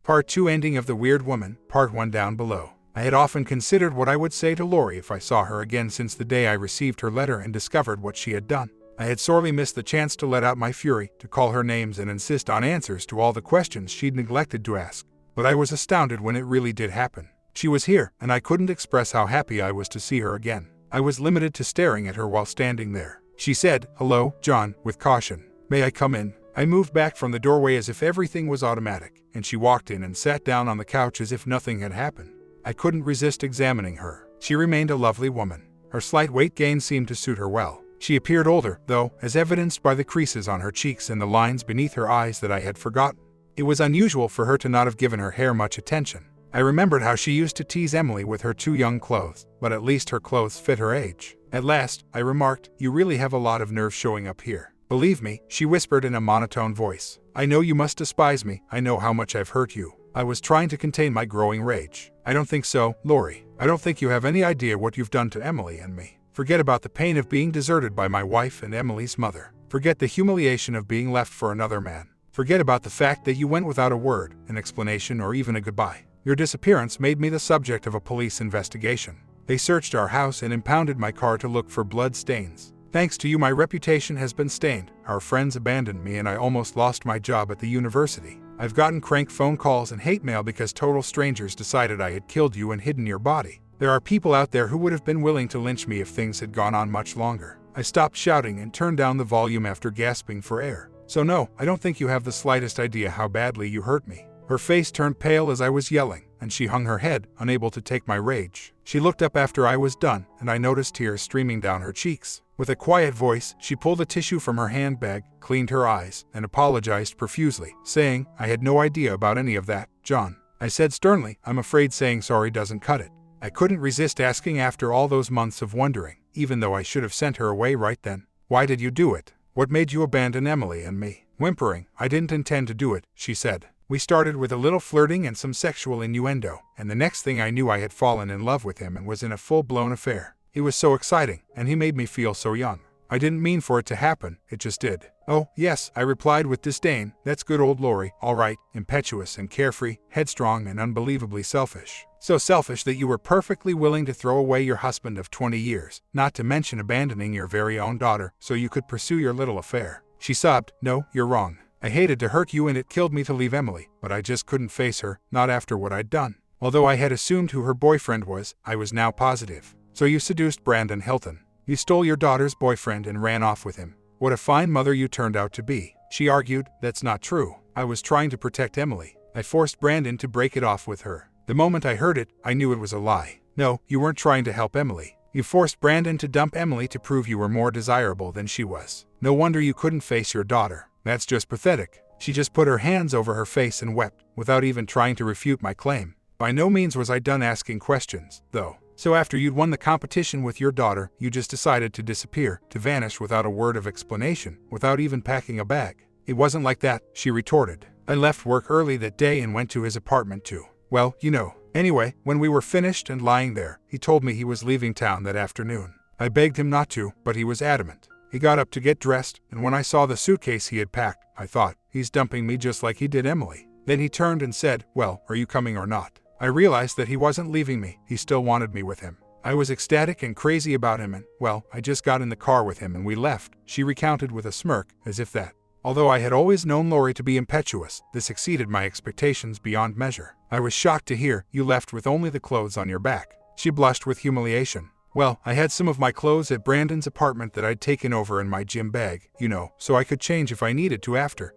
Part 2 Ending of The Weird Woman, Part 1 down below. I had often considered what I would say to Lori if I saw her again since the day I received her letter and discovered what she had done. I had sorely missed the chance to let out my fury, to call her names and insist on answers to all the questions she'd neglected to ask. But I was astounded when it really did happen. She was here, and I couldn't express how happy I was to see her again. I was limited to staring at her while standing there. She said, "Hello, John," with caution. "May I come in?" I moved back from the doorway as if everything was automatic, and she walked in and sat down on the couch as if nothing had happened. I couldn't resist examining her. She remained a lovely woman. Her slight weight gain seemed to suit her well. She appeared older, though, as evidenced by the creases on her cheeks and the lines beneath her eyes that I had forgotten. It was unusual for her to not have given her hair much attention. I remembered how she used to tease Emily with her too young clothes, but at least her clothes fit her age. At last, I remarked, "You really have a lot of nerve showing up here." "Believe me," she whispered in a monotone voice. "I know you must despise me. I know how much I've hurt you." I was trying to contain my growing rage. "I don't think so, Lori. I don't think you have any idea what you've done to Emily and me. Forget about the pain of being deserted by my wife and Emily's mother. Forget the humiliation of being left for another man. Forget about the fact that you went without a word, an explanation, or even a goodbye. Your disappearance made me the subject of a police investigation. They searched our house and impounded my car to look for blood stains. Thanks to you, my reputation has been stained. Our friends abandoned me and I almost lost my job at the university. I've gotten crank phone calls and hate mail because total strangers decided I had killed you and hidden your body. There are people out there who would have been willing to lynch me if things had gone on much longer." I stopped shouting and turned down the volume after gasping for air. "So no, I don't think you have the slightest idea how badly you hurt me." Her face turned pale as I was yelling, and she hung her head, unable to take my rage. She looked up after I was done, and I noticed tears streaming down her cheeks. With a quiet voice, she pulled a tissue from her handbag, cleaned her eyes, and apologized profusely, saying, "I had no idea about any of that, John." I said sternly, "I'm afraid saying sorry doesn't cut it." I couldn't resist asking after all those months of wondering, even though I should have sent her away right then. "Why did you do it? What made you abandon Emily and me?" Whimpering, "I didn't intend to do it," she said. "We started with a little flirting and some sexual innuendo, and the next thing I knew I had fallen in love with him and was in a full-blown affair. It was so exciting, and he made me feel so young. I didn't mean for it to happen, it just did." "Oh, yes," I replied with disdain. "That's good old Lori, all right, impetuous and carefree, headstrong and unbelievably selfish. So selfish that you were perfectly willing to throw away your husband of 20 years, not to mention abandoning your very own daughter, so you could pursue your little affair." She sobbed, "No, you're wrong. I hated to hurt you and it killed me to leave Emily, but I just couldn't face her, not after what I'd done." Although I had assumed who her boyfriend was, I was now positive. "So you seduced Brandon Hilton. You stole your daughter's boyfriend and ran off with him. What a fine mother you turned out to be." She argued, "That's not true. I was trying to protect Emily. I forced Brandon to break it off with her." The moment I heard it, I knew it was a lie. "No, you weren't trying to help Emily. You forced Brandon to dump Emily to prove you were more desirable than she was. No wonder you couldn't face your daughter. That's just pathetic." She just put her hands over her face and wept, without even trying to refute my claim. By no means was I done asking questions, though. "So after you'd won the competition with your daughter, you just decided to disappear, to vanish without a word of explanation, without even packing a bag?" "It wasn't like that," she retorted. "I left work early that day and went to his apartment too. Well, you know. Anyway, when we were finished and lying there, he told me he was leaving town that afternoon. I begged him not to, but he was adamant. He got up to get dressed, and when I saw the suitcase he had packed, I thought, he's dumping me just like he did Emily. Then he turned and said, 'Well, are you coming or not?' I realized that he wasn't leaving me, he still wanted me with him. I was ecstatic and crazy about him and, well, I just got in the car with him and we left," she recounted with a smirk, as if that. Although I had always known Lori to be impetuous, this exceeded my expectations beyond measure. I was shocked to hear, "You left with only the clothes on your back." She blushed with humiliation. "Well, I had some of my clothes at Brandon's apartment that I'd taken over in my gym bag, you know, so I could change if I needed to after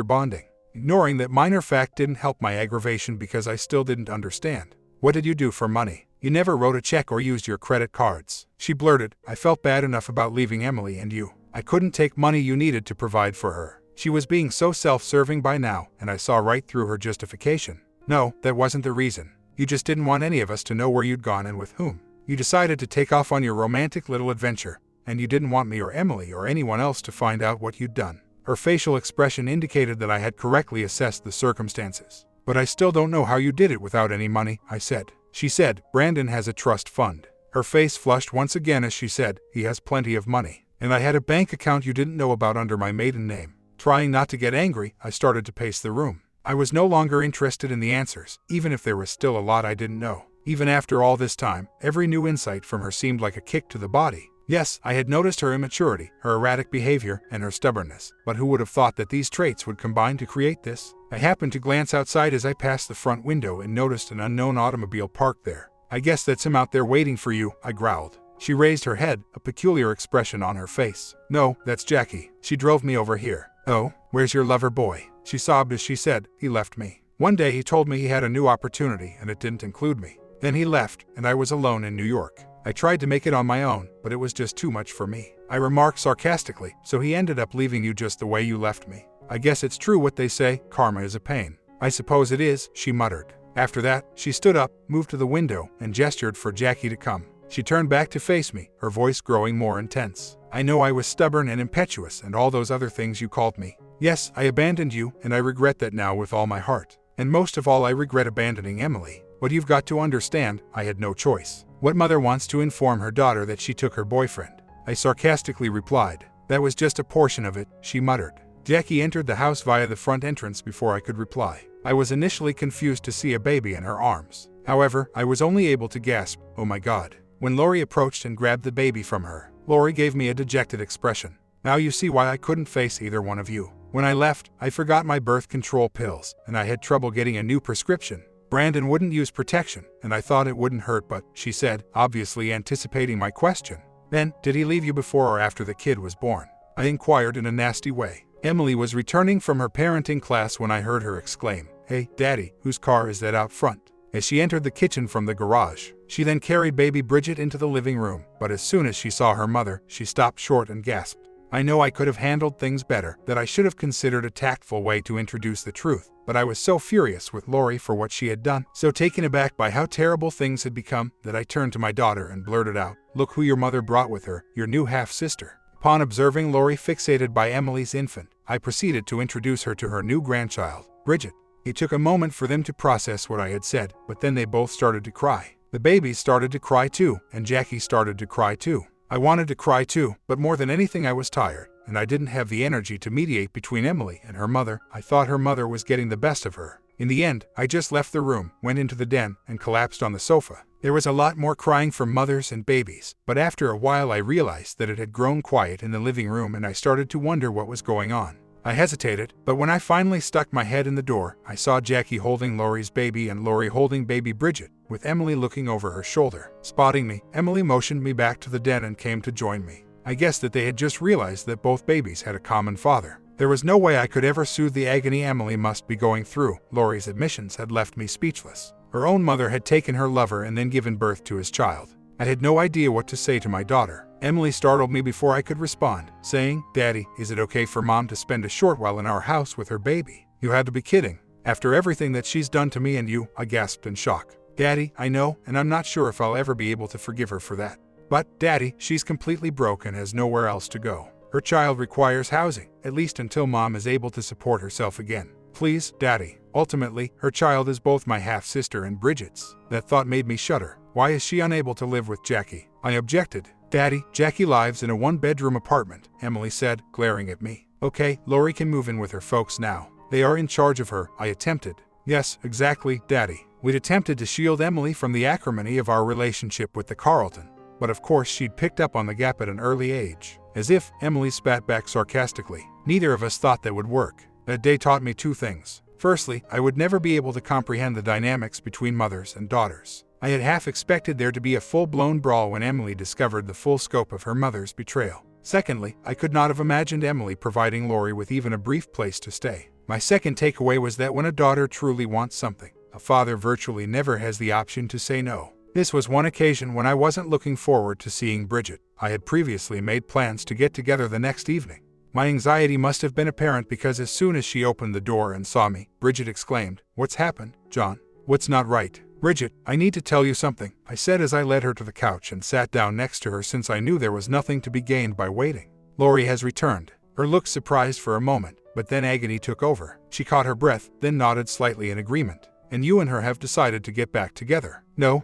bonding." Ignoring that minor fact didn't help my aggravation because I still didn't understand. "What did you do for money? You never wrote a check or used your credit cards." She blurted, "I felt bad enough about leaving Emily and you. I couldn't take money you needed to provide for her." She was being so self-serving by now, and I saw right through her justification. "No, that wasn't the reason. You just didn't want any of us to know where you'd gone and with whom. You decided to take off on your romantic little adventure, and you didn't want me or Emily or anyone else to find out what you'd done." Her facial expression indicated that I had correctly assessed the circumstances. "But I still don't know how you did it without any money," I said. She said, "Brandon has a trust fund." Her face flushed once again as she said, "He has plenty of money. And I had a bank account you didn't know about under my maiden name." Trying not to get angry, I started to pace the room. I was no longer interested in the answers, even if there was still a lot I didn't know. Even after all this time, every new insight from her seemed like a kick to the body. Yes, I had noticed her immaturity, her erratic behavior, and her stubbornness, but who would have thought that these traits would combine to create this? I happened to glance outside as I passed the front window and noticed an unknown automobile parked there. "I guess that's him out there waiting for you," I growled. She raised her head, a peculiar expression on her face. "No, that's Jackie. She drove me over here." "Oh, where's your lover boy?" She sobbed as she said, "He left me. One day he told me he had a new opportunity and it didn't include me. Then he left, and I was alone in New York. I tried to make it on my own, but it was just too much for me." I remarked sarcastically, "So he ended up leaving you just the way you left me. I guess it's true what they say, karma is a pain." "I suppose it is," she muttered. After that, she stood up, moved to the window, and gestured for Jackie to come. She turned back to face me, her voice growing more intense. "I know I was stubborn and impetuous and all those other things you called me. Yes, I abandoned you, and I regret that now with all my heart. And most of all, I regret abandoning Emily. But you've got to understand, I had no choice. What mother wants to inform her daughter that she took her boyfriend?" I sarcastically replied. "That was just a portion of it," she muttered. Jackie entered the house via the front entrance before I could reply. I was initially confused to see a baby in her arms. However, I was only able to gasp, "Oh my God." When Lori approached and grabbed the baby from her, Lori gave me a dejected expression. "Now you see why I couldn't face either one of you. When I left, I forgot my birth control pills, and I had trouble getting a new prescription. Brandon wouldn't use protection, and I thought it wouldn't hurt, but," she said, obviously anticipating my question. "Then, did he leave you before or after the kid was born?" I inquired in a nasty way. Emily was returning from her parenting class when I heard her exclaim, "Hey, Daddy, whose car is that out front?" as she entered the kitchen from the garage. She then carried baby Bridget into the living room, but as soon as she saw her mother, she stopped short and gasped. I know I could have handled things better, that I should have considered a tactful way to introduce the truth, but I was so furious with Lori for what she had done, so taken aback by how terrible things had become, that I turned to my daughter and blurted out, "Look who your mother brought with her, your new half-sister." Upon observing Lori fixated by Emily's infant, I proceeded to introduce her to her new grandchild, Bridget. It took a moment for them to process what I had said, but then they both started to cry. The babies started to cry too, and Jackie started to cry too. I wanted to cry too, but more than anything I was tired, and I didn't have the energy to mediate between Emily and her mother. I thought her mother was getting the best of her. In the end, I just left the room, went into the den, and collapsed on the sofa. There was a lot more crying from mothers and babies, but after a while I realized that it had grown quiet in the living room and I started to wonder what was going on. I hesitated, but when I finally stuck my head in the door, I saw Jackie holding Lori's baby and Lori holding baby Bridget, with Emily looking over her shoulder. Spotting me, Emily motioned me back to the den and came to join me. I guessed that they had just realized that both babies had a common father. There was no way I could ever soothe the agony Emily must be going through. Lori's admissions had left me speechless. Her own mother had taken her lover and then given birth to his child. I had no idea what to say to my daughter. Emily startled me before I could respond, saying, "Daddy, is it okay for Mom to spend a short while in our house with her baby?" "You had to be kidding. After everything that she's done to me and you," I gasped in shock. "Daddy, I know, and I'm not sure if I'll ever be able to forgive her for that. But, Daddy, she's completely broke and has nowhere else to go. Her child requires housing, at least until Mom is able to support herself again. Please, Daddy." Ultimately, her child is both my half-sister and Bridget's. That thought made me shudder. Why is she unable to live with Jackie? I objected. "Daddy, Jackie lives in a one-bedroom apartment," Emily said, glaring at me. "Okay, Lori can move in with her folks now. They are in charge of her," I attempted. "Yes, exactly, Daddy." We'd attempted to shield Emily from the acrimony of our relationship with the Carlton. But of course she'd picked up on the gap at an early age. As if, Emily spat back sarcastically. Neither of us thought that would work. That day taught me two things. Firstly, I would never be able to comprehend the dynamics between mothers and daughters. I had half expected there to be a full-blown brawl when Emily discovered the full scope of her mother's betrayal. Secondly, I could not have imagined Emily providing Lori with even a brief place to stay. My second takeaway was that when a daughter truly wants something, a father virtually never has the option to say no. This was one occasion when I wasn't looking forward to seeing Bridget. I had previously made plans to get together the next evening. My anxiety must have been apparent because as soon as she opened the door and saw me, Bridget exclaimed, "What's happened, John? What's not right?" "Bridget, I need to tell you something," I said as I led her to the couch and sat down next to her since I knew there was nothing to be gained by waiting. "Lori has returned." Her look surprised for a moment, but then agony took over. She caught her breath, then nodded slightly in agreement. "And you and her have decided to get back together." No,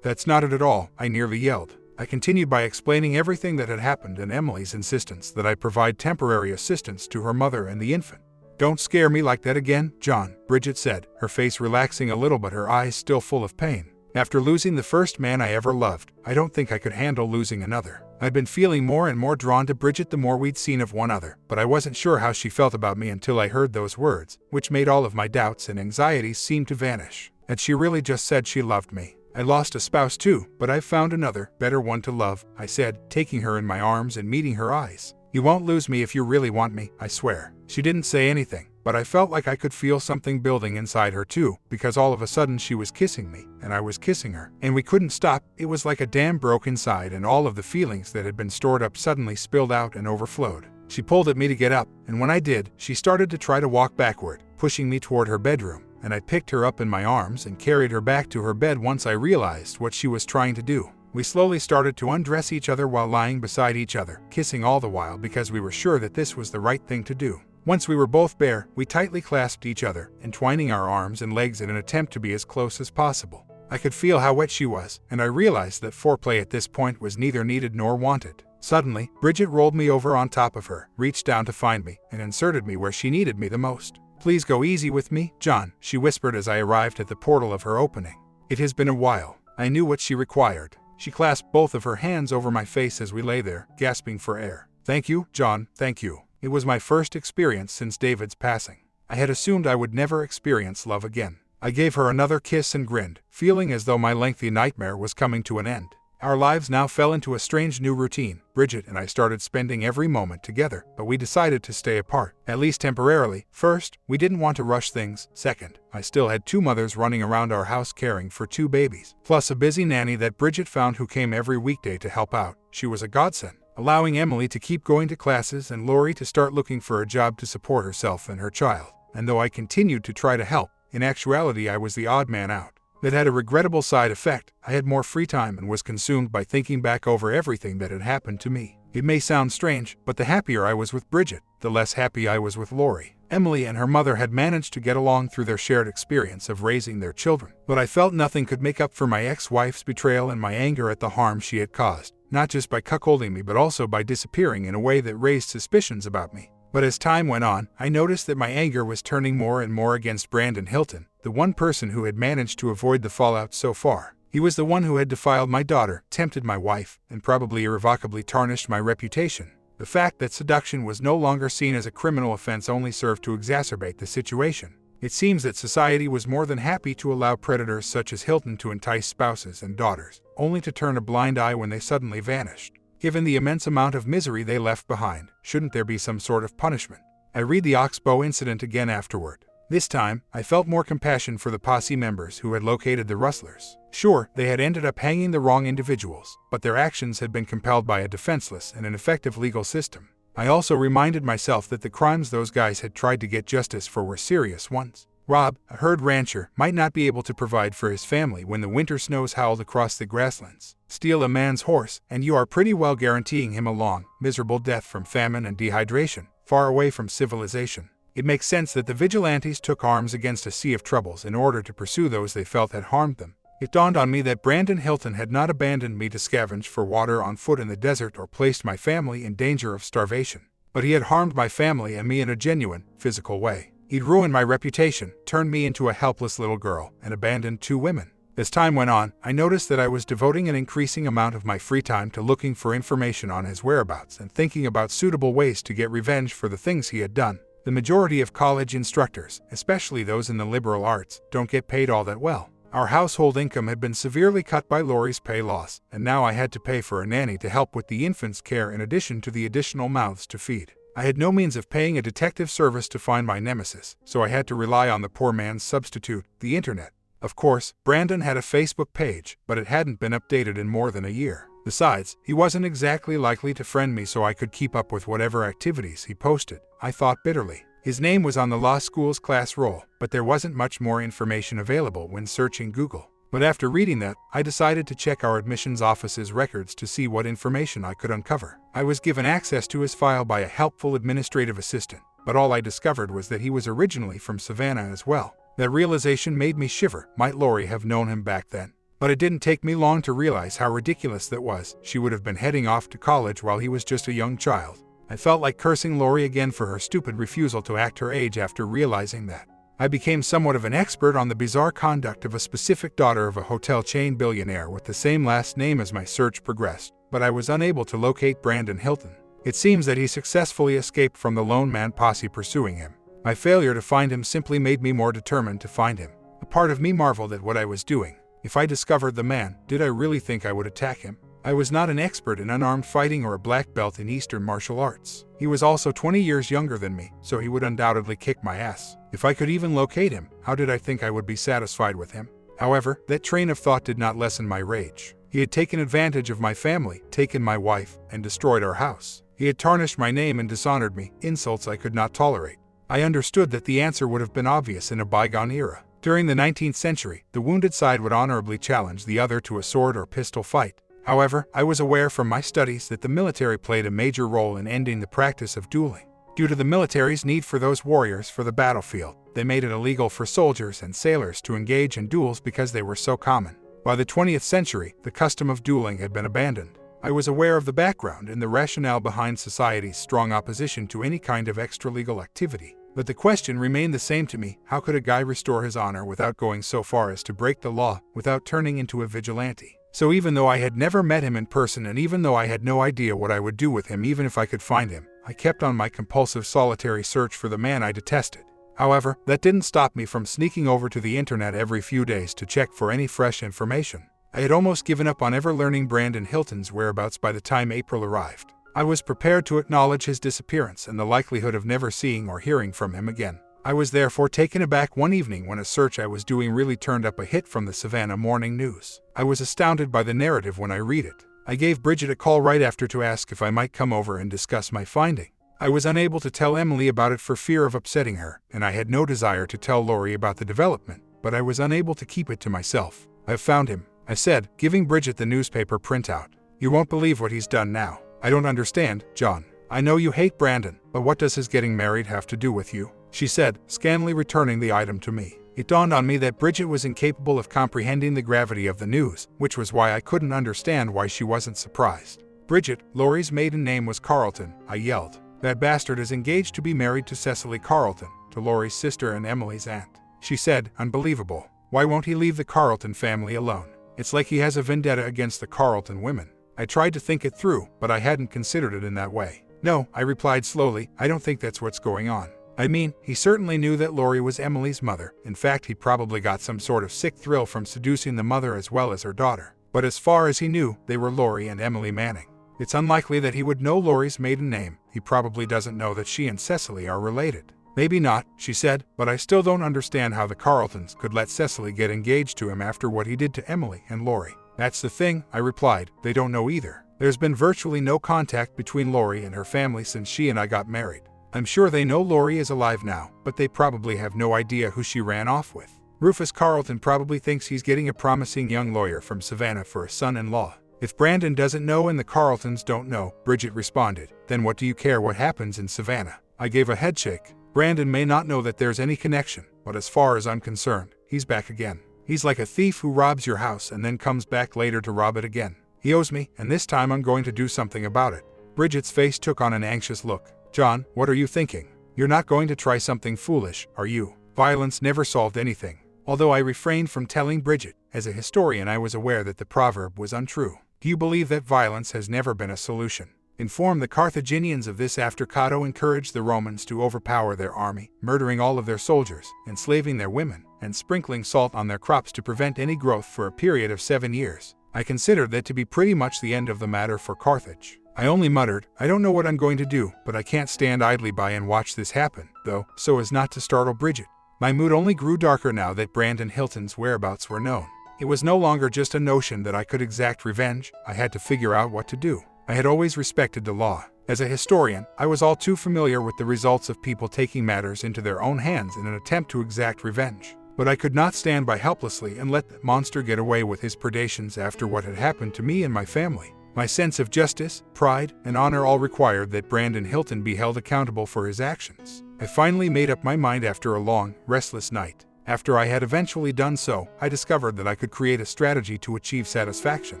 that's not it at all," I nearly yelled. I continued by explaining everything that had happened and Emily's insistence that I provide temporary assistance to her mother and the infant. "Don't scare me like that again, John," Bridget said, her face relaxing a little but her eyes still full of pain. "After losing the first man I ever loved, I don't think I could handle losing another." I'd been feeling more and more drawn to Bridget the more we'd seen of one another, but I wasn't sure how she felt about me until I heard those words, which made all of my doubts and anxieties seem to vanish. And she really just said she loved me. "I lost a spouse too, but I've found another, better one to love," I said, taking her in my arms and meeting her eyes. "You won't lose me if you really want me, I swear." She didn't say anything, but I felt like I could feel something building inside her too, because all of a sudden she was kissing me, and I was kissing her, and we couldn't stop. It was like a dam broke inside and all of the feelings that had been stored up suddenly spilled out and overflowed. She pulled at me to get up, and when I did, she started to try to walk backward, pushing me toward her bedroom, and I picked her up in my arms and carried her back to her bed once I realized what she was trying to do. We slowly started to undress each other while lying beside each other, kissing all the while because we were sure that this was the right thing to do. Once we were both bare, we tightly clasped each other, entwining our arms and legs in an attempt to be as close as possible. I could feel how wet she was, and I realized that foreplay at this point was neither needed nor wanted. Suddenly, Bridget rolled me over on top of her, reached down to find me, and inserted me where she needed me the most. "Please go easy with me, John," she whispered as I arrived at the portal of her opening. It has been a while. I knew what she required. She clasped both of her hands over my face as we lay there, gasping for air. "Thank you, John, thank you." It was my first experience since David's passing. I had assumed I would never experience love again. I gave her another kiss and grinned, feeling as though my lengthy nightmare was coming to an end. Our lives now fell into a strange new routine. Bridget and I started spending every moment together, but we decided to stay apart, at least temporarily. First, we didn't want to rush things. Second, I still had two mothers running around our house caring for two babies, plus a busy nanny that Bridget found who came every weekday to help out. She was a godsend, allowing Emily to keep going to classes and Lori to start looking for a job to support herself and her child. And though I continued to try to help, in actuality I was the odd man out. That had a regrettable side effect. I had more free time and was consumed by thinking back over everything that had happened to me. It may sound strange, but the happier I was with Bridget, the less happy I was with Lori. Emily and her mother had managed to get along through their shared experience of raising their children, but I felt nothing could make up for my ex-wife's betrayal and my anger at the harm she had caused, not just by cuckolding me but also by disappearing in a way that raised suspicions about me. But as time went on, I noticed that my anger was turning more and more against Brandon Hilton, the one person who had managed to avoid the fallout so far. He was the one who had defiled my daughter, tempted my wife, and probably irrevocably tarnished my reputation. The fact that seduction was no longer seen as a criminal offense only served to exacerbate the situation. It seems that society was more than happy to allow predators such as Hilton to entice spouses and daughters, only to turn a blind eye when they suddenly vanished. Given the immense amount of misery they left behind, shouldn't there be some sort of punishment? I read the Oxbow incident again afterward. This time, I felt more compassion for the posse members who had located the rustlers. Sure, they had ended up hanging the wrong individuals, but their actions had been compelled by a defenseless and ineffective legal system. I also reminded myself that the crimes those guys had tried to get justice for were serious ones. Rob, a herd rancher, might not be able to provide for his family when the winter snows howled across the grasslands. Steal a man's horse, and you are pretty well guaranteeing him a long, miserable death from famine and dehydration, far away from civilization. It makes sense that the vigilantes took arms against a sea of troubles in order to pursue those they felt had harmed them. It dawned on me that Brandon Hilton had not abandoned me to scavenge for water on foot in the desert or placed my family in danger of starvation. But he had harmed my family and me in a genuine, physical way. He'd ruined my reputation, turned me into a helpless little girl, and abandoned two women. As time went on, I noticed that I was devoting an increasing amount of my free time to looking for information on his whereabouts and thinking about suitable ways to get revenge for the things he had done. The majority of college instructors, especially those in the liberal arts, don't get paid all that well. Our household income had been severely cut by Lori's pay loss, and now I had to pay for a nanny to help with the infant's care in addition to the additional mouths to feed. I had no means of paying a detective service to find my nemesis, so I had to rely on the poor man's substitute, the internet. Of course, Brandon had a Facebook page, but it hadn't been updated in more than a year. Besides, he wasn't exactly likely to friend me so I could keep up with whatever activities he posted, I thought bitterly. His name was on the law school's class roll, but there wasn't much more information available when searching Google. But after reading that, I decided to check our admissions office's records to see what information I could uncover. I was given access to his file by a helpful administrative assistant, but all I discovered was that he was originally from Savannah as well. That realization made me shiver. Might Lori have known him back then? But it didn't take me long to realize how ridiculous that was. She would have been heading off to college while he was just a young child. I felt like cursing Lori again for her stupid refusal to act her age after realizing that. I became somewhat of an expert on the bizarre conduct of a specific daughter of a hotel chain billionaire with the same last name as my search progressed, but I was unable to locate Brandon Hilton. It seems that he successfully escaped from the lone man posse pursuing him. My failure to find him simply made me more determined to find him. A part of me marveled at what I was doing. If I discovered the man, did I really think I would attack him? I was not an expert in unarmed fighting or a black belt in Eastern martial arts. He was also 20 years younger than me, so he would undoubtedly kick my ass. If I could even locate him, how did I think I would be satisfied with him? However, that train of thought did not lessen my rage. He had taken advantage of my family, taken my wife, and destroyed our house. He had tarnished my name and dishonored me, insults I could not tolerate. I understood that the answer would have been obvious in a bygone era. During the 19th century, the wounded side would honorably challenge the other to a sword or pistol fight. However, I was aware from my studies that the military played a major role in ending the practice of dueling. Due to the military's need for those warriors for the battlefield, they made it illegal for soldiers and sailors to engage in duels because they were so common. By the 20th century, the custom of dueling had been abandoned. I was aware of the background and the rationale behind society's strong opposition to any kind of extra-legal activity. But the question remained the same to me: how could a guy restore his honor without going so far as to break the law, without turning into a vigilante? So even though I had never met him in person and even though I had no idea what I would do with him even if I could find him, I kept on my compulsive solitary search for the man I detested. However, that didn't stop me from sneaking over to the internet every few days to check for any fresh information. I had almost given up on ever learning Brandon Hilton's whereabouts by the time April arrived. I was prepared to acknowledge his disappearance and the likelihood of never seeing or hearing from him again. I was therefore taken aback one evening when a search I was doing really turned up a hit from the Savannah Morning News. I was astounded by the narrative when I read it. I gave Bridget a call right after to ask if I might come over and discuss my finding. I was unable to tell Emily about it for fear of upsetting her, and I had no desire to tell Lori about the development, but I was unable to keep it to myself. "I've found him," I said, giving Bridget the newspaper printout. "You won't believe what he's done now." "I don't understand, John. I know you hate Brandon, but what does his getting married have to do with you?" she said, scantily returning the item to me. It dawned on me that Bridget was incapable of comprehending the gravity of the news, which was why I couldn't understand why she wasn't surprised. "Bridget, Lori's maiden name was Carlton," I yelled. "That bastard is engaged to be married to Cecily Carlton, to Lori's sister and Emily's aunt." She said, "Unbelievable. Why won't he leave the Carlton family alone? It's like he has a vendetta against the Carlton women." I tried to think it through, but I hadn't considered it in that way. "No," I replied slowly, "I don't think that's what's going on. I mean, he certainly knew that Lori was Emily's mother. In fact, he probably got some sort of sick thrill from seducing the mother as well as her daughter. But as far as he knew, they were Lori and Emily Manning. It's unlikely that he would know Lori's maiden name. He probably doesn't know that she and Cecily are related." "Maybe not," she said, "but I still don't understand how the Carltons could let Cecily get engaged to him after what he did to Emily and Lori." "That's the thing," I replied. "They don't know either. There's been virtually no contact between Lori and her family since she and I got married. I'm sure they know Lori is alive now, but they probably have no idea who she ran off with. Rufus Carlton probably thinks he's getting a promising young lawyer from Savannah for a son-in-law. If Brandon doesn't know and the Carltons don't know," Bridget responded, "then what do you care what happens in Savannah?" I gave a headshake. "Brandon may not know that there's any connection, but as far as I'm concerned, he's back again. He's like a thief who robs your house and then comes back later to rob it again. He owes me, and this time I'm going to do something about it." Bridget's face took on an anxious look. "John, what are you thinking? You're not going to try something foolish, are you? Violence never solved anything." Although I refrained from telling Bridget, as a historian I was aware that the proverb was untrue. "Do you believe that violence has never been a solution? Inform the Carthaginians of this after Cato encouraged the Romans to overpower their army, murdering all of their soldiers, enslaving their women, and sprinkling salt on their crops to prevent any growth for a period of 7 years. I considered that to be pretty much the end of the matter for Carthage. I only muttered, "I don't know what I'm going to do, but I can't stand idly by and watch this happen, though, so as not to startle Bridget." My mood only grew darker now that Brandon Hilton's whereabouts were known. It was no longer just a notion that I could exact revenge. I had to figure out what to do. I had always respected the law. As a historian, I was all too familiar with the results of people taking matters into their own hands in an attempt to exact revenge. But I could not stand by helplessly and let that monster get away with his predations after what had happened to me and my family. My sense of justice, pride, and honor all required that Brandon Hilton be held accountable for his actions. I finally made up my mind after a long, restless night. After I had eventually done so, I discovered that I could create a strategy to achieve satisfaction.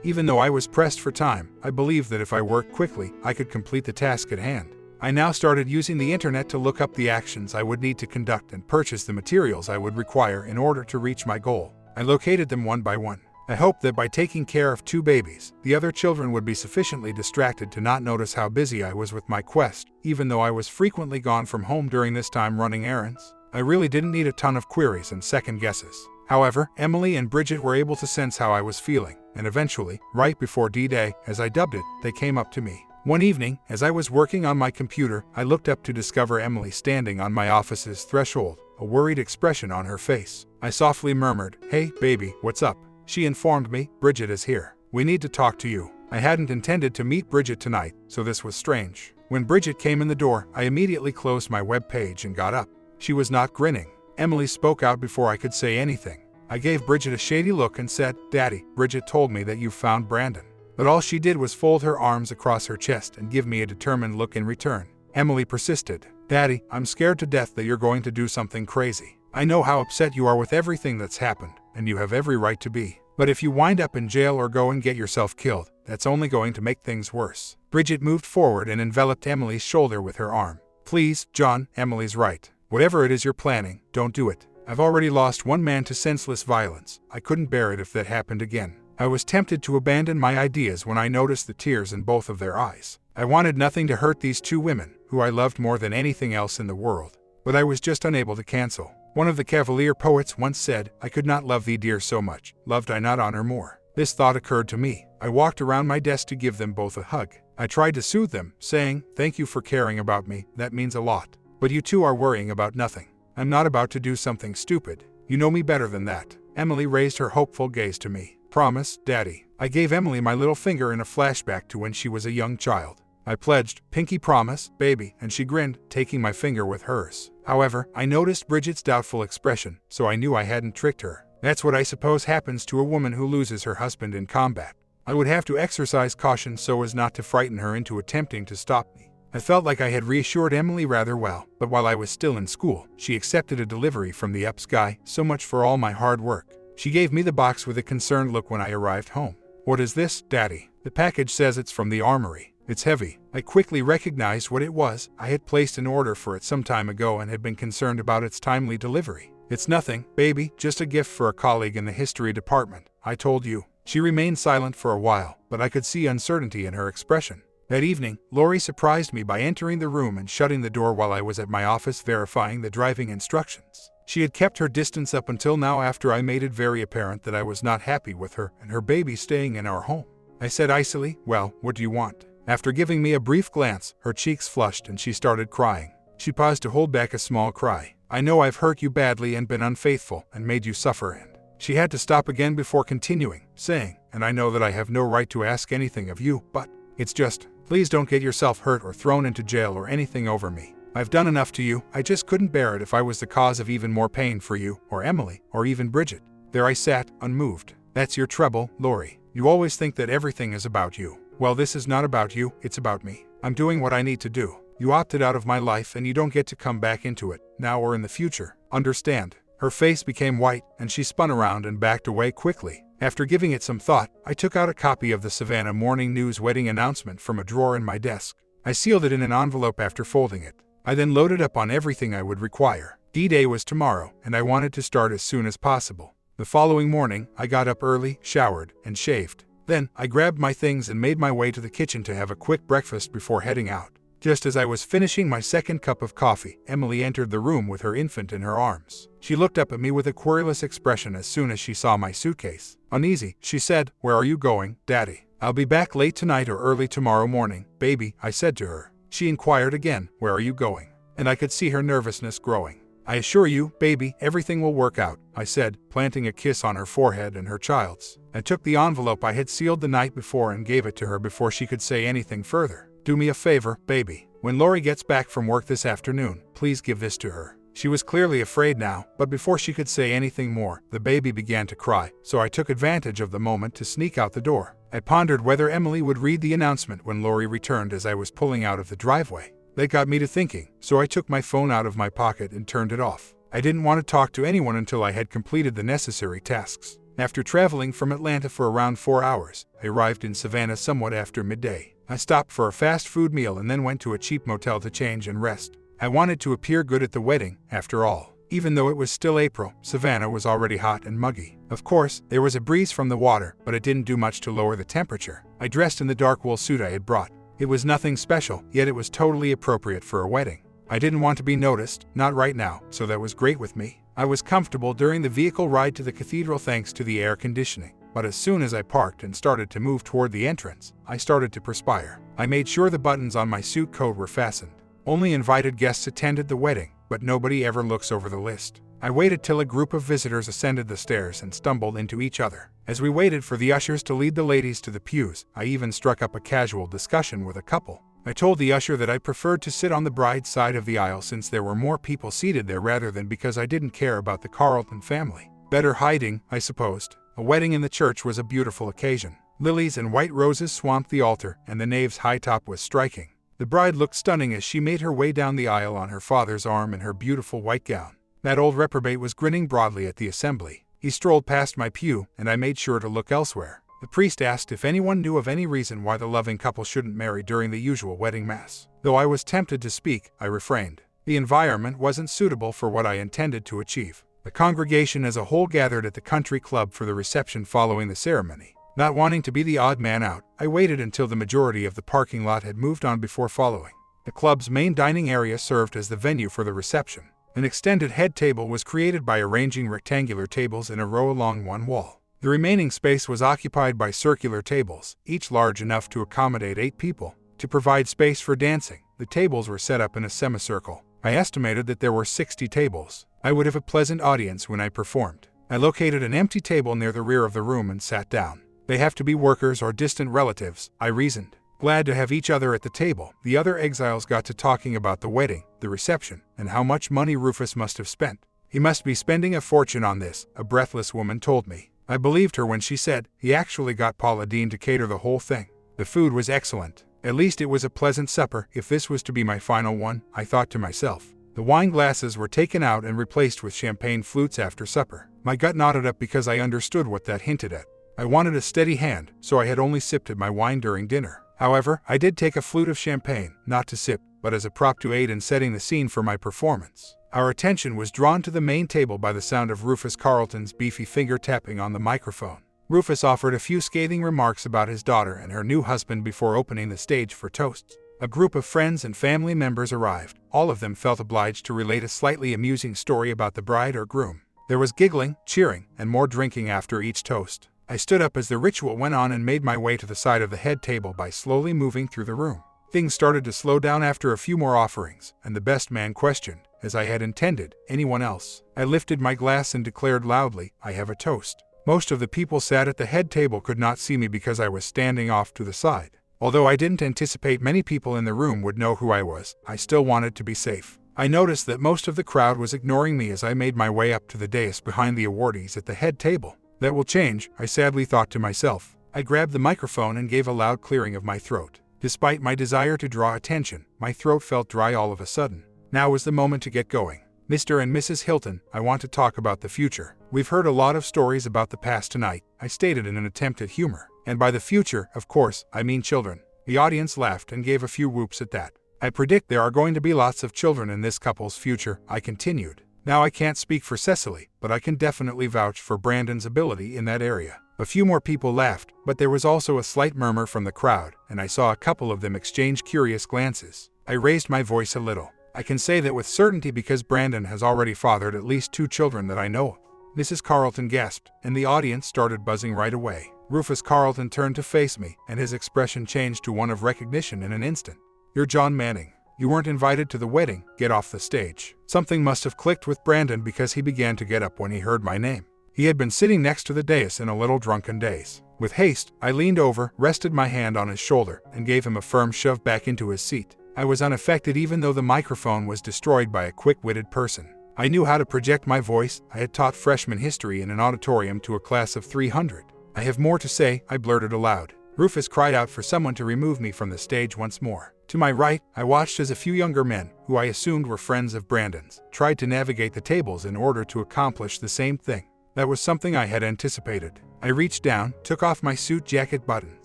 Even though I was pressed for time, I believed that if I worked quickly, I could complete the task at hand. I now started using the internet to look up the actions I would need to conduct and purchase the materials I would require in order to reach my goal. I located them one by one. I hoped that by taking care of 2 babies, the other children would be sufficiently distracted to not notice how busy I was with my quest, even though I was frequently gone from home during this time running errands. I really didn't need a ton of queries and second guesses. However, Emily and Bridget were able to sense how I was feeling, and eventually, right before D-Day, as I dubbed it, they came up to me. One evening, as I was working on my computer, I looked up to discover Emily standing on my office's threshold, a worried expression on her face. I softly murmured, "Hey, baby, what's up?" She informed me, "Bridget is here. We need to talk to you." I hadn't intended to meet Bridget tonight, so this was strange. When Bridget came in the door, I immediately closed my web page and got up. She was not grinning. Emily spoke out before I could say anything. I gave Bridget a shady look and said, "Daddy, Bridget told me that you found Brandon." But all she did was fold her arms across her chest and give me a determined look in return. Emily persisted, "Daddy, I'm scared to death that you're going to do something crazy. I know how upset you are with everything that's happened, and you have every right to be. But if you wind up in jail or go and get yourself killed, that's only going to make things worse." Bridget moved forward and enveloped Emily's shoulder with her arm. "Please, John, Emily's right. Whatever it is you're planning, don't do it. I've already lost one man to senseless violence. I couldn't bear it if that happened again." I was tempted to abandon my ideas when I noticed the tears in both of their eyes. I wanted nothing to hurt these 2 women, who I loved more than anything else in the world. But I was just unable to cancel. One of the Cavalier poets once said, "I could not love thee dear so much, loved I not honor more." This thought occurred to me. I walked around my desk to give them both a hug. I tried to soothe them, saying, "Thank you for caring about me, that means a lot. But you 2 are worrying about nothing. I'm not about to do something stupid. You know me better than that." Emily raised her hopeful gaze to me. "Promise, Daddy." I gave Emily my little finger in a flashback to when she was a young child. I pledged, "Pinky promise, baby," and she grinned, taking my finger with hers. However, I noticed Bridget's doubtful expression, so I knew I hadn't tricked her. That's what I suppose happens to a woman who loses her husband in combat. I would have to exercise caution so as not to frighten her into attempting to stop me. I felt like I had reassured Emily rather well, but while I was still in school, she accepted a delivery from the UPS guy, so much for all my hard work. She gave me the box with a concerned look when I arrived home. "What is this, Daddy?" "The package says it's from the armory. It's heavy." I quickly recognized what it was. I had placed an order for it some time ago and had been concerned about its timely delivery. "It's nothing, baby, just a gift for a colleague in the history department. I told you." She remained silent for a while, but I could see uncertainty in her expression. That evening, Lori surprised me by entering the room and shutting the door while I was at my office verifying the driving instructions. She had kept her distance up until now after I made it very apparent that I was not happy with her and her baby staying in our home. I said icily, "Well, what do you want?" After giving me a brief glance, her cheeks flushed and she started crying. She paused to hold back a small cry. "I know I've hurt you badly and been unfaithful and made you suffer," and she had to stop again before continuing, saying, "And I know that I have no right to ask anything of you, but it's just, please don't get yourself hurt or thrown into jail or anything over me. I've done enough to you. I just couldn't bear it if I was the cause of even more pain for you, or Emily, or even Bridget." There I sat, unmoved. "That's your trouble, Lori. You always think that everything is about you. Well, this is not about you, it's about me. I'm doing what I need to do. You opted out of my life and you don't get to come back into it, now or in the future. Understand?" Her face became white, and she spun around and backed away quickly. After giving it some thought, I took out a copy of the Savannah Morning News wedding announcement from a drawer in my desk. I sealed it in an envelope after folding it. I then loaded up on everything I would require. D-Day was tomorrow, and I wanted to start as soon as possible. The following morning, I got up early, showered, and shaved. Then, I grabbed my things and made my way to the kitchen to have a quick breakfast before heading out. Just as I was finishing my second cup of coffee, Emily entered the room with her infant in her arms. She looked up at me with a querulous expression as soon as she saw my suitcase. Uneasy, she said, "Where are you going, Daddy?" "I'll be back late tonight or early tomorrow morning, baby," I said to her. She inquired again, "Where are you going?" And I could see her nervousness growing. "I assure you, baby, everything will work out," I said, planting a kiss on her forehead and her child's. I took the envelope I had sealed the night before and gave it to her before she could say anything further. "Do me a favor, baby. When Lori gets back from work this afternoon, please give this to her." She was clearly afraid now, but before she could say anything more, the baby began to cry, so I took advantage of the moment to sneak out the door. I pondered whether Emily would read the announcement when Lori returned as I was pulling out of the driveway. That got me to thinking, so I took my phone out of my pocket and turned it off. I didn't want to talk to anyone until I had completed the necessary tasks. After traveling from Atlanta for around 4 hours, I arrived in Savannah somewhat after midday. I stopped for a fast food meal and then went to a cheap motel to change and rest. I wanted to appear good at the wedding, after all. Even though it was still April, Savannah was already hot and muggy. Of course, there was a breeze from the water, but it didn't do much to lower the temperature. I dressed in the dark wool suit I had brought. It was nothing special, yet it was totally appropriate for a wedding. I didn't want to be noticed, not right now, so that was great with me. I was comfortable during the vehicle ride to the cathedral thanks to the air conditioning. But as soon as I parked and started to move toward the entrance, I started to perspire. I made sure the buttons on my suit coat were fastened. Only invited guests attended the wedding, but nobody ever looks over the list. I waited till a group of visitors ascended the stairs and stumbled into each other. As we waited for the ushers to lead the ladies to the pews, I even struck up a casual discussion with a couple. I told the usher that I preferred to sit on the bride's side of the aisle since there were more people seated there rather than because I didn't care about the Carlton family. Better hiding, I supposed. A wedding in the church was a beautiful occasion. Lilies and white roses swamped the altar, and the nave's high top was striking. The bride looked stunning as she made her way down the aisle on her father's arm in her beautiful white gown. That old reprobate was grinning broadly at the assembly. He strolled past my pew, and I made sure to look elsewhere. The priest asked if anyone knew of any reason why the loving couple shouldn't marry during the usual wedding mass. Though I was tempted to speak, I refrained. The environment wasn't suitable for what I intended to achieve. The congregation as a whole gathered at the country club for the reception following the ceremony. Not wanting to be the odd man out, I waited until the majority of the parking lot had moved on before following. The club's main dining area served as the venue for the reception. An extended head table was created by arranging rectangular tables in a row along one wall. The remaining space was occupied by circular tables, each large enough to accommodate 8 people. To provide space for dancing, the tables were set up in a semicircle. I estimated that there were 60 tables. I would have a pleasant audience when I performed. I located an empty table near the rear of the room and sat down. They have to be workers or distant relatives, I reasoned. Glad to have each other at the table, the other exiles got to talking about the wedding, the reception, and how much money Rufus must have spent. He must be spending a fortune on this, a breathless woman told me. I believed her when she said he actually got Paula Dean to cater the whole thing. The food was excellent. At least it was a pleasant supper, if this was to be my final one, I thought to myself. The wine glasses were taken out and replaced with champagne flutes after supper. My gut knotted up because I understood what that hinted at. I wanted a steady hand, so I had only sipped at my wine during dinner. However, I did take a flute of champagne, not to sip, but as a prop to aid in setting the scene for my performance. Our attention was drawn to the main table by the sound of Rufus Carlton's beefy finger tapping on the microphone. Rufus offered a few scathing remarks about his daughter and her new husband before opening the stage for toasts. A group of friends and family members arrived. All of them felt obliged to relate a slightly amusing story about the bride or groom. There was giggling, cheering, and more drinking after each toast. I stood up as the ritual went on and made my way to the side of the head table by slowly moving through the room. Things started to slow down after a few more offerings, and the best man questioned, as I had intended, anyone else. I lifted my glass and declared loudly, I have a toast. Most of the people sat at the head table could not see me because I was standing off to the side. Although I didn't anticipate many people in the room would know who I was, I still wanted to be safe. I noticed that most of the crowd was ignoring me as I made my way up to the dais behind the awardees at the head table. That will change, I sadly thought to myself. I grabbed the microphone and gave a loud clearing of my throat. Despite my desire to draw attention, my throat felt dry all of a sudden. Now was the moment to get going. Mr. and Mrs. Hilton, I want to talk about the future. We've heard a lot of stories about the past tonight, I stated in an attempt at humor. And by the future, of course, I mean children. The audience laughed and gave a few whoops at that. I predict there are going to be lots of children in this couple's future, I continued. Now I can't speak for Cecily, but I can definitely vouch for Brandon's ability in that area. A few more people laughed, but there was also a slight murmur from the crowd, and I saw a couple of them exchange curious glances. I raised my voice a little. I can say that with certainty because Brandon has already fathered at least 2 children that I know of. Mrs. Carlton gasped, and the audience started buzzing right away. Rufus Carlton turned to face me, and his expression changed to one of recognition in an instant. You're John Manning. You weren't invited to the wedding, get off the stage. Something must have clicked with Brandon because he began to get up when he heard my name. He had been sitting next to the dais in a little drunken daze. With haste, I leaned over, rested my hand on his shoulder, and gave him a firm shove back into his seat. I was unaffected even though the microphone was destroyed by a quick-witted person. I knew how to project my voice. I had taught freshman history in an auditorium to a class of 300. I have more to say, I blurted aloud. Rufus cried out for someone to remove me from the stage once more. To my right, I watched as a few younger men, who I assumed were friends of Brandon's, tried to navigate the tables in order to accomplish the same thing. That was something I had anticipated. I reached down, took off my suit jacket button,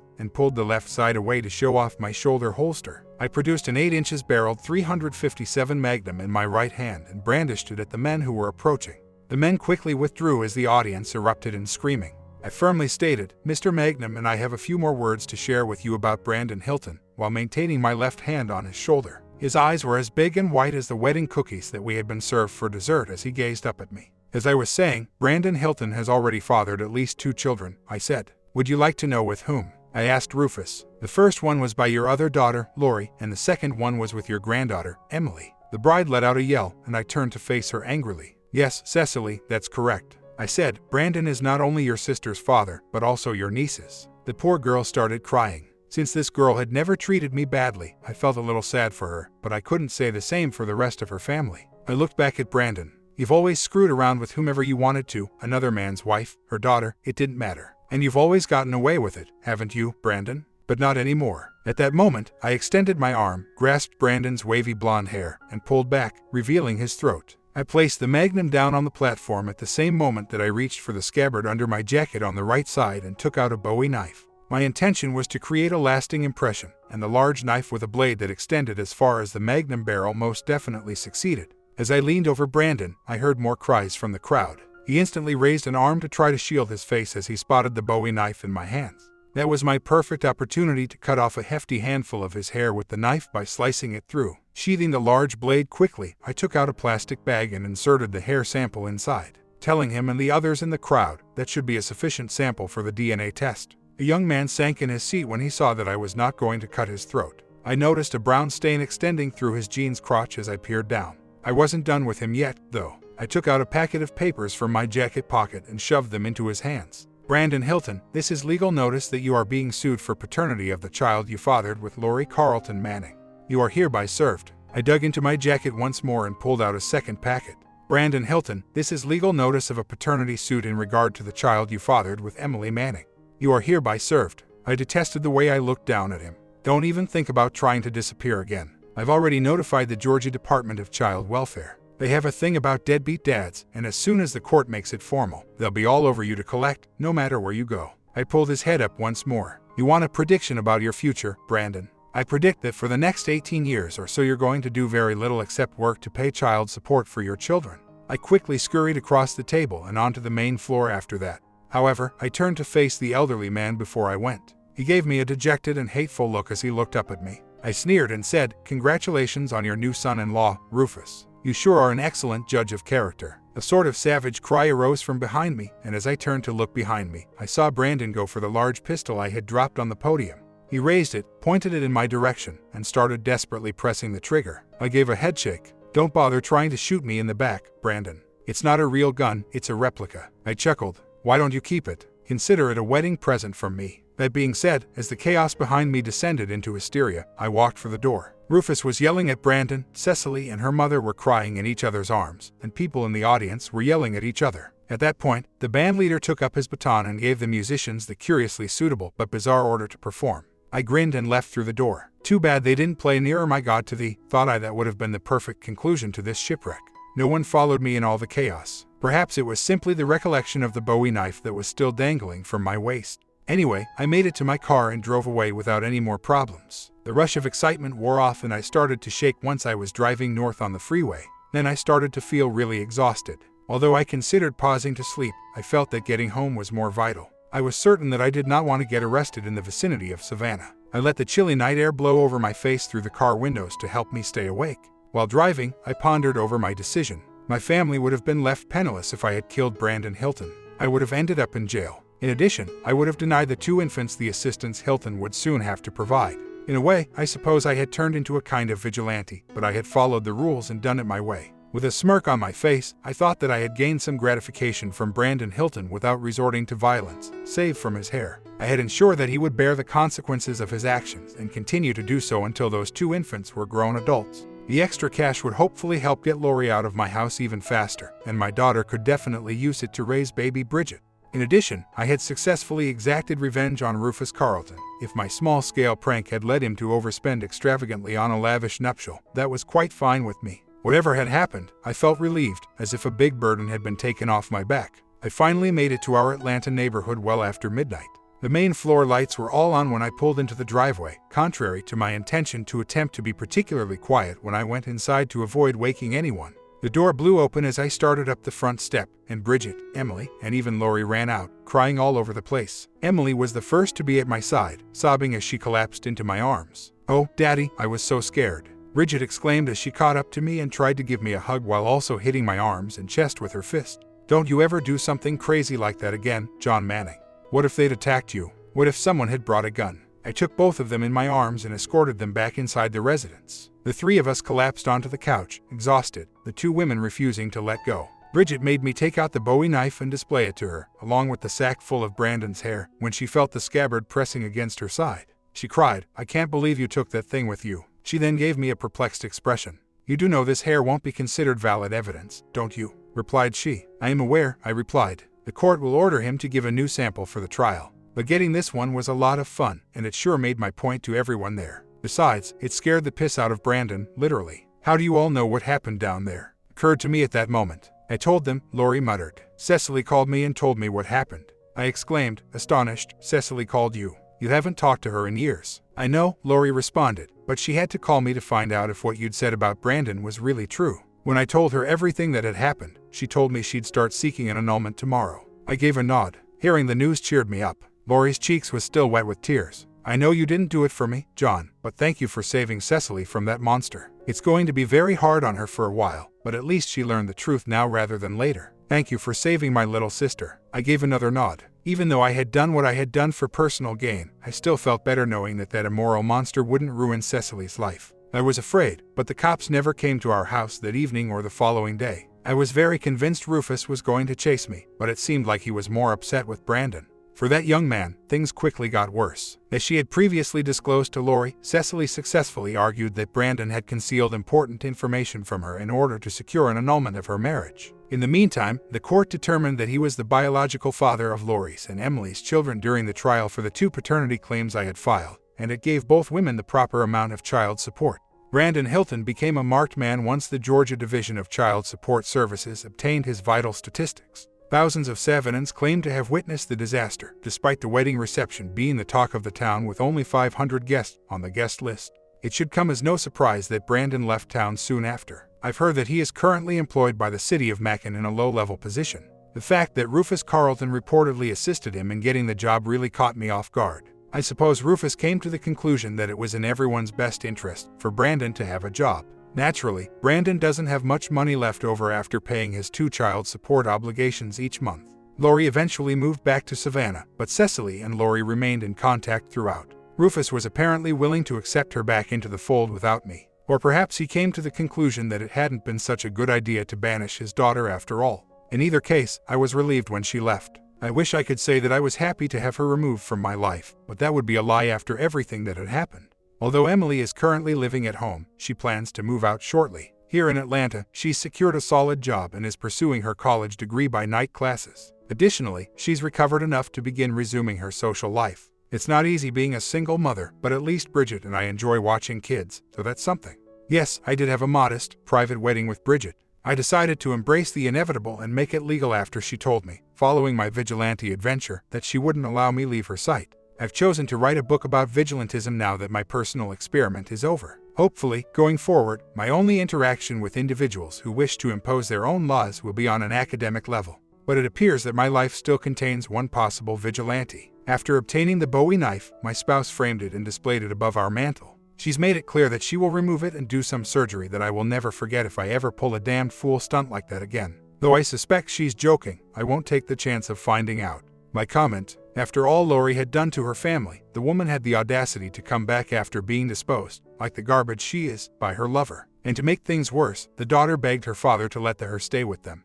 and pulled the left side away to show off my shoulder holster. I produced an 8 inches barreled .357 Magnum in my right hand and brandished it at the men who were approaching. The men quickly withdrew as the audience erupted in screaming. I firmly stated, "Mr. Magnum and I have a few more words to share with you about Brandon Hilton," while maintaining my left hand on his shoulder. His eyes were as big and white as the wedding cookies that we had been served for dessert as he gazed up at me. As I was saying, "Brandon Hilton has already fathered at least 2 children," I said. "Would you like to know with whom?" I asked Rufus. "The first one was by your other daughter, Lori, and the second one was with your granddaughter, Emily." The bride let out a yell, and I turned to face her angrily. "Yes, Cecily, that's correct," I said. "Brandon is not only your sister's father, but also your niece's." The poor girl started crying. Since this girl had never treated me badly, I felt a little sad for her, but I couldn't say the same for the rest of her family. I looked back at Brandon. "You've always screwed around with whomever you wanted to, another man's wife, her daughter, it didn't matter. And you've always gotten away with it, haven't you, Brandon? But not anymore." At that moment, I extended my arm, grasped Brandon's wavy blonde hair, and pulled back, revealing his throat. I placed the Magnum down on the platform at the same moment that I reached for the scabbard under my jacket on the right side and took out a Bowie knife. My intention was to create a lasting impression, and the large knife with a blade that extended as far as the Magnum barrel most definitely succeeded. As I leaned over Brandon, I heard more cries from the crowd. He instantly raised an arm to try to shield his face as he spotted the Bowie knife in my hands. That was my perfect opportunity to cut off a hefty handful of his hair with the knife by slicing it through. Sheathing the large blade quickly, I took out a plastic bag and inserted the hair sample inside, telling him and the others in the crowd that should be a sufficient sample for the DNA test. A young man sank in his seat when he saw that I was not going to cut his throat. I noticed a brown stain extending through his jeans crotch as I peered down. I wasn't done with him yet, though. I took out a packet of papers from my jacket pocket and shoved them into his hands. "Brandon Hilton, this is legal notice that you are being sued for paternity of the child you fathered with Lori Carlton Manning. You are hereby served." I dug into my jacket once more and pulled out a second packet. "Brandon Hilton, this is legal notice of a paternity suit in regard to the child you fathered with Emily Manning. You are hereby served." I detested the way I looked down at him. "Don't even think about trying to disappear again. I've already notified the Georgia Department of Child Welfare. They have a thing about deadbeat dads, and as soon as the court makes it formal, they'll be all over you to collect, no matter where you go." I pulled his head up once more. "You want a prediction about your future, Brandon? I predict that for the next 18 years or so you're going to do very little except work to pay child support for your children." I quickly scurried across the table and onto the main floor after that. However, I turned to face the elderly man before I went. He gave me a dejected and hateful look as he looked up at me. I sneered and said, "Congratulations on your new son-in-law, Rufus. You sure are an excellent judge of character." A sort of savage cry arose from behind me, and as I turned to look behind me, I saw Brandon go for the large pistol I had dropped on the podium. He raised it, pointed it in my direction, and started desperately pressing the trigger. I gave a headshake. "Don't bother trying to shoot me in the back, Brandon. It's not a real gun, it's a replica." I chuckled. "Why don't you keep it? Consider it a wedding present from me." That being said, as the chaos behind me descended into hysteria, I walked for the door. Rufus was yelling at Brandon, Cecily and her mother were crying in each other's arms, and people in the audience were yelling at each other. At that point, the band leader took up his baton and gave the musicians the curiously suitable but bizarre order to perform. I grinned and left through the door. Too bad they didn't play Nearer My God to Thee, thought I. That would have been the perfect conclusion to this shipwreck. No one followed me in all the chaos. Perhaps it was simply the recollection of the Bowie knife that was still dangling from my waist. Anyway, I made it to my car and drove away without any more problems. The rush of excitement wore off and I started to shake once I was driving north on the freeway. Then I started to feel really exhausted. Although I considered pausing to sleep, I felt that getting home was more vital. I was certain that I did not want to get arrested in the vicinity of Savannah. I let the chilly night air blow over my face through the car windows to help me stay awake. While driving, I pondered over my decision. My family would have been left penniless if I had killed Brandon Hilton. I would have ended up in jail. In addition, I would have denied the 2 infants the assistance Hilton would soon have to provide. In a way, I suppose I had turned into a kind of vigilante, but I had followed the rules and done it my way. With a smirk on my face, I thought that I had gained some gratification from Brandon Hilton without resorting to violence, save from his hair. I had ensured that he would bear the consequences of his actions and continue to do so until those 2 infants were grown adults. The extra cash would hopefully help get Lori out of my house even faster, and my daughter could definitely use it to raise baby Bridget. In addition, I had successfully exacted revenge on Rufus Carlton. If my small-scale prank had led him to overspend extravagantly on a lavish nuptial, that was quite fine with me. Whatever had happened, I felt relieved, as if a big burden had been taken off my back. I finally made it to our Atlanta neighborhood well after midnight. The main floor lights were all on when I pulled into the driveway, contrary to my intention to attempt to be particularly quiet when I went inside to avoid waking anyone. The door blew open as I started up the front step, and Bridget, Emily, and even Lori ran out, crying all over the place. Emily was the first to be at my side, sobbing as she collapsed into my arms. "Oh, Daddy, I was so scared," Bridget exclaimed as she caught up to me and tried to give me a hug while also hitting my arms and chest with her fist. "Don't you ever do something crazy like that again, John Manning. What if they'd attacked you? What if someone had brought a gun?" I took both of them in my arms and escorted them back inside the residence. The three of us collapsed onto the couch, exhausted, the two women refusing to let go. Bridget made me take out the Bowie knife and display it to her, along with the sack full of Brandon's hair, when she felt the scabbard pressing against her side. She cried, "I can't believe you took that thing with you." She then gave me a perplexed expression. "You do know this hair won't be considered valid evidence, don't you?" replied she. "I am aware," I replied. "The court will order him to give a new sample for the trial. But getting this one was a lot of fun, and it sure made my point to everyone there. Besides, it scared the piss out of Brandon, literally. How do you all know what happened down there?" occurred to me at that moment. I told them, Lori muttered. "Cecily called me and told me what happened." I exclaimed, astonished. "Cecily called you? You haven't talked to her in years." "I know," Lori responded, "but she had to call me to find out if what you'd said about Brandon was really true. When I told her everything that had happened, she told me she'd start seeking an annulment tomorrow." I gave a nod. Hearing the news cheered me up. Lori's cheeks was still wet with tears. "I know you didn't do it for me, John, but thank you for saving Cecily from that monster. It's going to be very hard on her for a while, but at least she learned the truth now rather than later. Thank you for saving my little sister." I gave another nod. Even though I had done what I had done for personal gain, I still felt better knowing that immoral monster wouldn't ruin Cecily's life. I was afraid, but the cops never came to our house that evening or the following day. I was very convinced Rufus was going to chase me, but it seemed like he was more upset with Brandon. For that young man, things quickly got worse. As she had previously disclosed to Lori, Cecily successfully argued that Brandon had concealed important information from her in order to secure an annulment of her marriage. In the meantime, the court determined that he was the biological father of Lori's and Emily's children during the trial for the two paternity claims I had filed, and it gave both women the proper amount of child support. Brandon Hilton became a marked man once the Georgia Division of Child Support Services obtained his vital statistics. Thousands of Savannans claimed to have witnessed the disaster, despite the wedding reception being the talk of the town with only 500 guests on the guest list. It should come as no surprise that Brandon left town soon after. I've heard that he is currently employed by the city of Macon in a low-level position. The fact that Rufus Carlton reportedly assisted him in getting the job really caught me off guard. I suppose Rufus came to the conclusion that it was in everyone's best interest for Brandon to have a job. Naturally, Brandon doesn't have much money left over after paying his 2 child support obligations each month. Lori eventually moved back to Savannah, but Cecily and Lori remained in contact throughout. Rufus was apparently willing to accept her back into the fold without me. Or perhaps he came to the conclusion that it hadn't been such a good idea to banish his daughter after all. In either case, I was relieved when she left. I wish I could say that I was happy to have her removed from my life, but that would be a lie after everything that had happened. Although Emily is currently living at home, she plans to move out shortly. Here in Atlanta, she's secured a solid job and is pursuing her college degree by night classes. Additionally, she's recovered enough to begin resuming her social life. It's not easy being a single mother, but at least Bridget and I enjoy watching kids, so that's something. Yes, I did have a modest, private wedding with Bridget. I decided to embrace the inevitable and make it legal after she told me, following my vigilante adventure, that she wouldn't allow me leave her sight. I've chosen to write a book about vigilantism now that my personal experiment is over. Hopefully, going forward, my only interaction with individuals who wish to impose their own laws will be on an academic level. But it appears that my life still contains one possible vigilante. After obtaining the Bowie knife, my spouse framed it and displayed it above our mantel. She's made it clear that she will remove it and do some surgery that I will never forget if I ever pull a damned fool stunt like that again. Though I suspect she's joking, I won't take the chance of finding out. My comment: after all Lori had done to her family, the woman had the audacity to come back after being disposed, like the garbage she is, by her lover. And to make things worse, the daughter begged her father to let her stay with them.